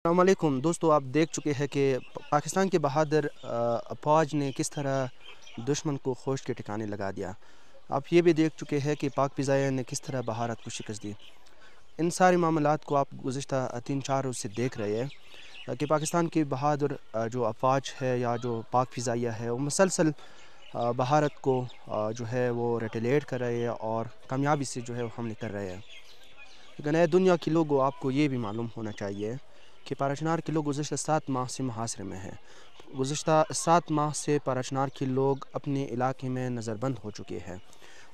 السلام علیکم دوستو، آپ دیکھ چکے ہیں کہ پاکستان کے بہادر افواج نے کس طرح دشمن کو خوش کے ٹھکانے لگا دیا۔ آپ یہ بھی دیکھ چکے ہیں کہ پاک فضائیہ نے کس طرح بھارت کو شکست دی۔ ان سارے معاملات کو آپ گزشتہ 3-4 روز سے دیکھ رہے ہیں کہ پاکستان کی بہادر جو افواج ہے یا جو پاک فضائیہ ہے وہ مسلسل بھارت کو جو ہے وہ ریٹیلیٹ کر رہے ہیں اور کامیابی سے جو ہے وہ حملے کر رہے ہیں۔ لیکن اے دنیا کے لوگوں، آپ کو یہ بھی معلوم ہونا چاہیے کہ پارچنار کے لوگ گزشتہ 7 ماہ سے محاصرے میں ہیں۔ گزشتہ 7 ماہ سے پارچنار کے لوگ اپنے علاقے میں نظر بند ہو چکے ہیں۔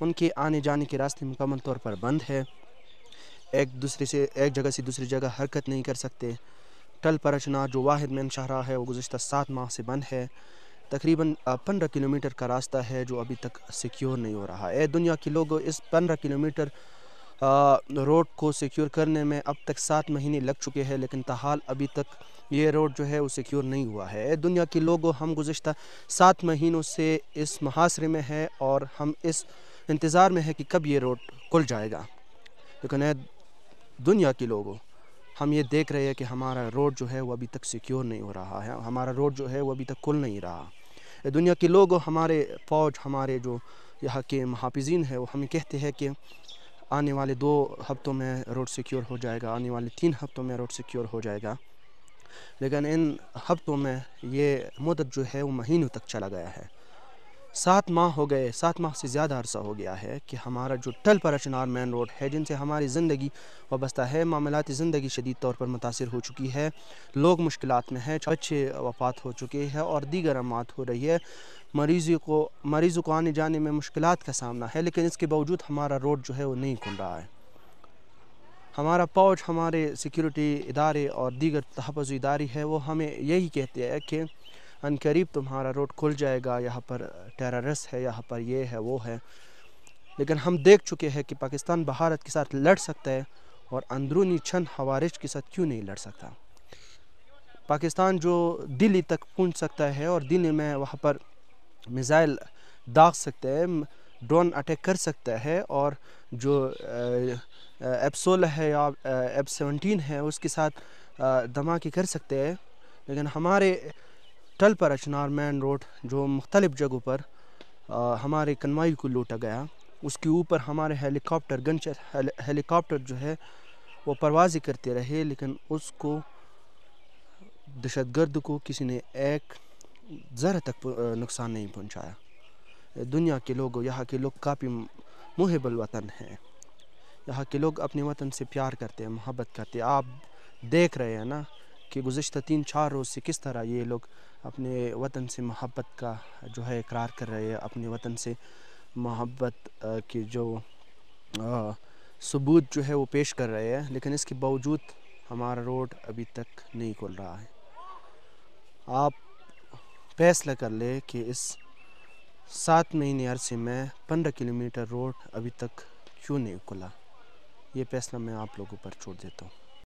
ان کے آنے جانے کے راستے مکمل طور پر بند ہے۔ ایک جگہ سے دوسری جگہ حرکت نہیں کر سکتے۔ ٹل پارچنار جو واحد مین شاہراہ ہے وہ گزشتہ 7 ماہ سے بند ہے۔ تقریباً 15 کلومیٹر کا راستہ ہے جو ابھی تک سیکیور نہیں ہو رہا۔ اے دنیا کے لوگوں، اس 15 کلومیٹر روڈ کو سیکیور کرنے میں اب تک 7 مہینے لگ چکے ہیں، لیکن تاحال ابھی تک یہ روڈ جو ہے وہ سیکیور نہیں ہوا ہے۔ اے دنیا کے لوگوں، ہم گزشتہ 7 مہینوں سے اس محاصرے میں ہیں اور ہم اس انتظار میں ہیں کہ کب یہ روڈ کھل جائے گا۔ لیکن اے دنیا کے لوگوں، ہم یہ دیکھ رہے ہیں کہ ہمارا روڈ جو ہے وہ ابھی تک سیکیور نہیں ہو رہا ہے، ہمارا روڈ جو ہے وہ ابھی تک کھل نہیں رہا۔ اے دنیا کے لوگوں، ہمارے فوج، ہمارے جو یہاں کے محافظین ہیں وہ ہمیں کہتے ہیں کہ آنے والے 2 ہفتوں میں روڈ سیکیور ہو جائے گا، آنے والے 3 ہفتوں میں روڈ سیکیور ہو جائے گا، لیکن ان ہفتوں میں یہ مدت جو ہے وہ مہینوں تک چلا گیا ہے۔ 7 ماہ ہو گئے، 7 ماہ سے زیادہ عرصہ ہو گیا ہے کہ ہمارا جو ٹل پارچنار مین روڈ ہے، جن سے ہماری زندگی وابستہ ہے، معاملات زندگی شدید طور پر متاثر ہو چکی ہے، لوگ مشکلات میں ہیں، بچے وفات ہو چکے ہیں اور دیگر اموات ہو رہی ہے، مریضوں کو آنے جانے میں مشکلات کا سامنا ہے، لیکن اس کے باوجود ہمارا روڈ جو ہے وہ نہیں کھل رہا ہے۔ ہمارا فوج، ہمارے سیکیورٹی ادارے اور دیگر تحفظی ادارے ہیں وہ ہمیں یہی کہتے ہیں کہ ان قریب تمہارا روڈ کھل جائے گا، یہاں پر ٹیررسٹ ہے، یہاں پر یہ ہے وہ ہے۔ لیکن ہم دیکھ چکے ہیں کہ پاکستان بھارت کے ساتھ لڑ سکتا ہے اور اندرونی چند خوارج کے ساتھ کیوں نہیں لڑ سکتا۔ پاکستان جو دلی تک پہنچ سکتا ہے اور دلی میں وہاں پر میزائل داغ سکتا ہے، ڈرون اٹیک کر سکتا ہے اور جو F-16 ہے یا F-17 ہے اس کے ساتھ دھماکے کر سکتے ہیں، لیکن ہمارے ٹل پارچنار مین روڈ جو مختلف جگہوں پر ہمارے کنوائی کو لوٹا گیا، اس کے اوپر ہمارے ہیلی کاپٹر جو ہے وہ پروازیں کرتے رہے، لیکن اس کو دہشت گرد کو کسی نے ایک ذرہ تک نقصان نہیں پہنچایا۔ دنیا کے لوگوں، یہاں کے لوگ کافی محب الوطن ہیں، یہاں کے لوگ اپنے وطن سے پیار کرتے ہیں، محبت کرتے ہیں۔ آپ دیکھ رہے ہیں نا کہ گزشتہ 3-4 روز سے کس طرح یہ لوگ اپنے وطن سے محبت کا جو ہے اقرار کر رہے ہیں، اپنے وطن سے محبت کی جو ثبوت جو ہے وہ پیش کر رہے ہیں، لیکن اس کے باوجود ہمارا روڈ ابھی تک نہیں کھل رہا ہے۔ آپ فیصلہ کر لیں کہ اس 7 مہینے عرصے میں 15 کلومیٹر روڈ ابھی تک کیوں نہیں کھلا۔ یہ فیصلہ میں آپ لوگوں پر چھوڑ دیتا ہوں۔